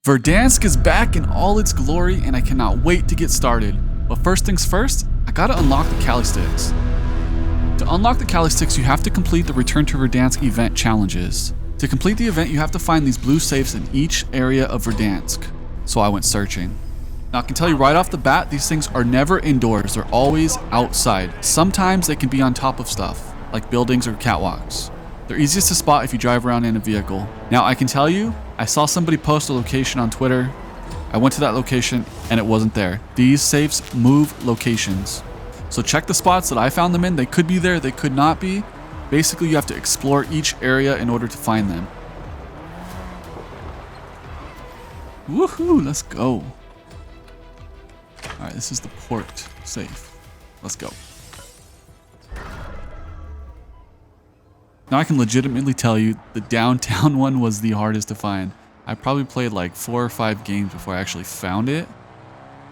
Verdansk is back in all its glory and I cannot wait to get started. But first things first, I gotta unlock the Cali sticks. To unlock the Cali sticks, you have to complete the Return to Verdansk event challenges. To complete the event, you have to find these blue safes in each area of Verdansk. So I went searching. Now I can tell you right off the bat, these things are never indoors, they're always outside. Sometimes they can be on top of stuff, like buildings or catwalks. They're easiest to spot if you drive around in a vehicle. Now I can tell you, I saw somebody post a location on Twitter. I went to that location and it wasn't there. These safes move locations. So check the spots that I found them in. They could be there, they could not be. Basically, you have to explore each area in order to find them. Woohoo, let's go. All right, this is the port safe. Let's go. Now I can legitimately tell you the downtown one was the hardest to find. I probably played like 4 or 5 games before I actually found it.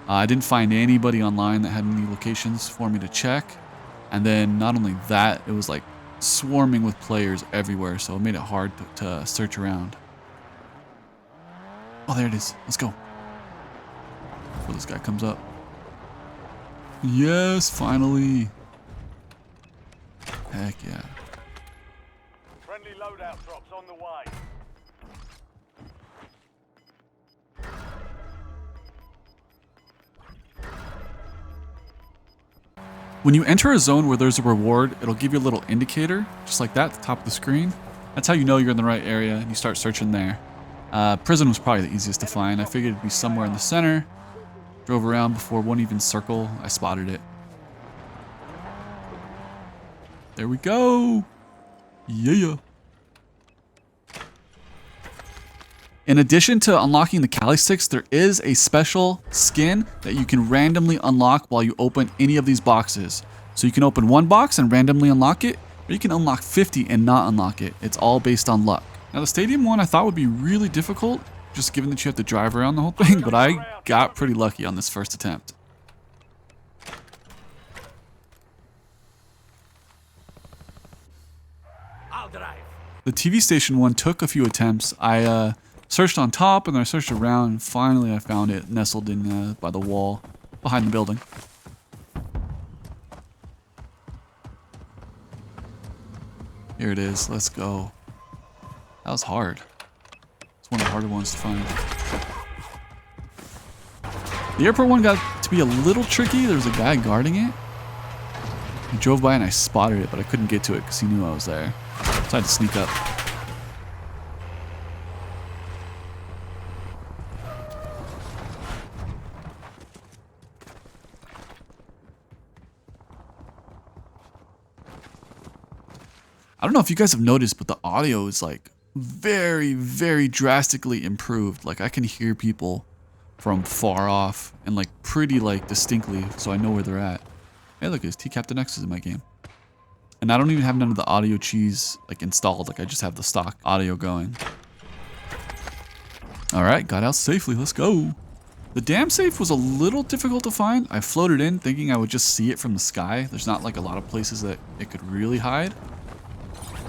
I didn't find anybody online that had any locations for me to check. And then not only that, it was like swarming with players everywhere, so it made it hard to search around. Oh, there it is. Let's go. Before this guy comes up. Yes, finally. Heck yeah. Friendly loadout drops on the way. When you enter a zone where there's a reward, it'll give you a little indicator, just like that, at the top of the screen. That's how you know you're in the right area, and you start searching there. Prison was probably the easiest to find. I figured it'd be somewhere in the center. Drove around before one even circle. I spotted it. There we go. Yeah. In addition to unlocking the Cali sticks, there is a special skin that you can randomly unlock while you open any of these boxes. So you can open one box and randomly unlock it, or you can unlock 50 and not unlock it. It's all based on luck. Now the stadium one I thought would be really difficult, just given that you have to drive around the whole thing, but I got pretty lucky on this first attempt. I'll drive. The TV station one took a few attempts. I searched on top and then I searched around and finally I found it nestled in by the wall behind the building. Here it is. Let's go. That was hard. It's one of the harder ones to find. The airport one got to be a little tricky. There was a guy guarding it. He drove by and I spotted it, but I couldn't get to it because he knew I was there. So I had to sneak up. I don't know if you guys have noticed, but the audio is like very, very drastically improved. Like I can hear people from far off and like pretty like distinctly, so I know where they're at. Hey, look, it's T-Captain X is in my game. And I don't even have none of the audio cheese like installed. Like I just have the stock audio going. All right, got out safely. Let's go. The dam safe was a little difficult to find. I floated in thinking I would just see it from the sky. There's not like a lot of places that it could really hide.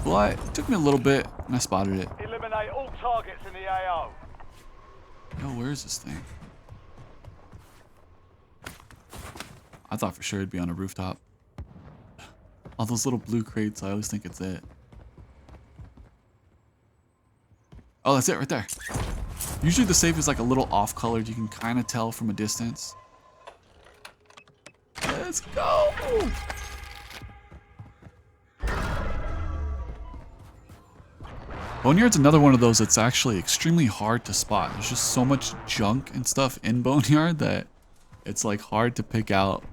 But it took me a little bit and I spotted it. Eliminate all targets in the AO. Yo, where is this thing? I thought for sure it'd be on a rooftop. All those little blue crates, I always think it's it. Oh, that's it right there. Usually the safe is like a little off-colored. You can kind of tell from a distance. Let's go! Boneyard's another one of those that's actually extremely hard to spot. There's just so much junk and stuff in Boneyard that it's like hard to pick out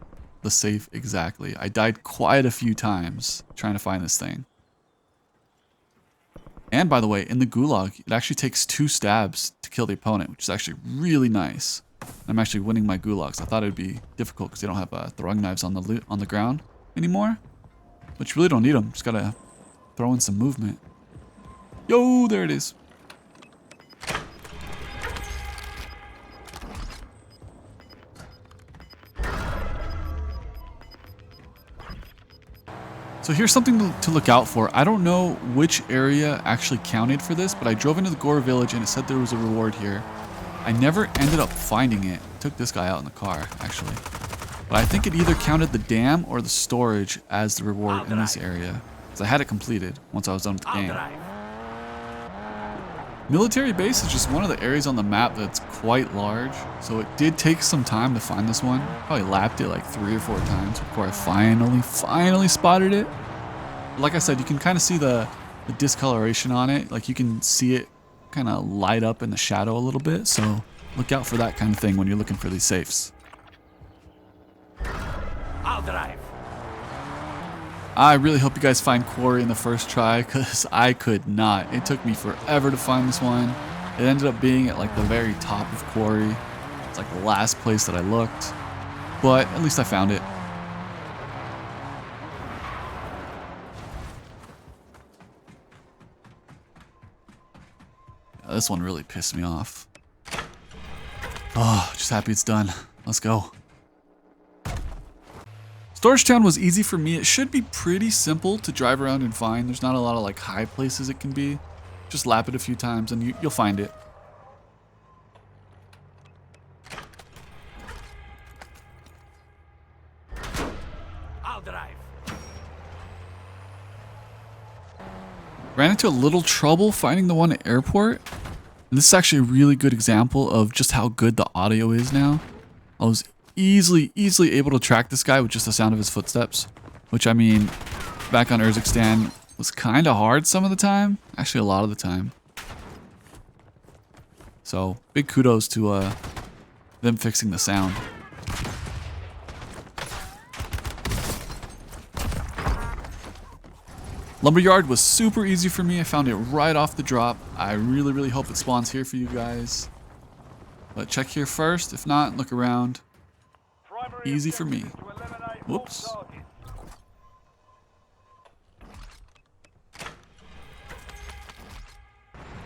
the safe exactly. I died quite a few times trying to find this thing. And by the way, in the gulag, it actually takes 2 stabs to kill the opponent, which is actually really nice. I'm actually winning my gulags. I thought it would be difficult because they don't have throwing knives on the ground anymore. But you really don't need them. Just gotta throw in some movement. Yo, there it is. So here's something to look out for. I don't know which area actually counted for this, but I drove into the Gore village and it said there was a reward here. I never ended up finding it. Took this guy out in the car, actually. But I think it either counted the dam or the storage as the reward in this area. Because I had it completed once I was done with the game. Military base is just one of the areas on the map that's quite large. So it did take some time to find this one. Probably lapped it like 3 or 4 times before I finally spotted it. But like I said, you can kind of see the discoloration on it. Like you can see it kind of light up in the shadow a little bit. So look out for that kind of thing when you're looking for these safes. I'll drive. I really hope you guys find Quarry in the first try, because I could not. It took me forever to find this one. It ended up being at like the very top of Quarry. It's like the last place that I looked. But at least I found it. Yeah, this one really pissed me off. Oh, just happy it's done. Let's go. Storage Town was easy for me. It should be pretty simple to drive around and find. There's not a lot of like high places it can be. Just lap it a few times and you'll find it. I'll drive. Ran into a little trouble finding the one at airport. And this is actually a really good example of just how good the audio is now. I was easily able to track this guy with just the sound of his footsteps, which I mean, back on Urzikstan was kind of hard some of the time, actually a lot of the time. So big kudos to them fixing the sound. Lumberyard was super easy for me. I found it right off the drop. I really hope it spawns here for you guys. But check here first. If not, look around. Easy for me. Whoops.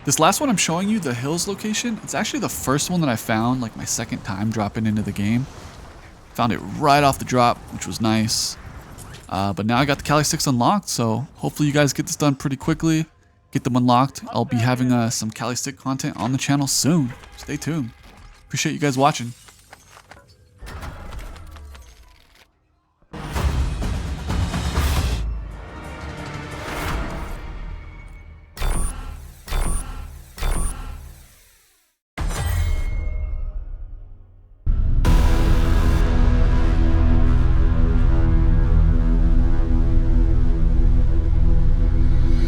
This last one I'm showing you, the hills location, it's actually the first one that I found, like my second time dropping into the game. Found it right off the drop, which was nice. But now I got the Cali sticks unlocked, so hopefully you guys get this done pretty quickly. Get them unlocked. I'll be having some Cali stick content on the channel soon. Stay tuned. Appreciate you guys watching.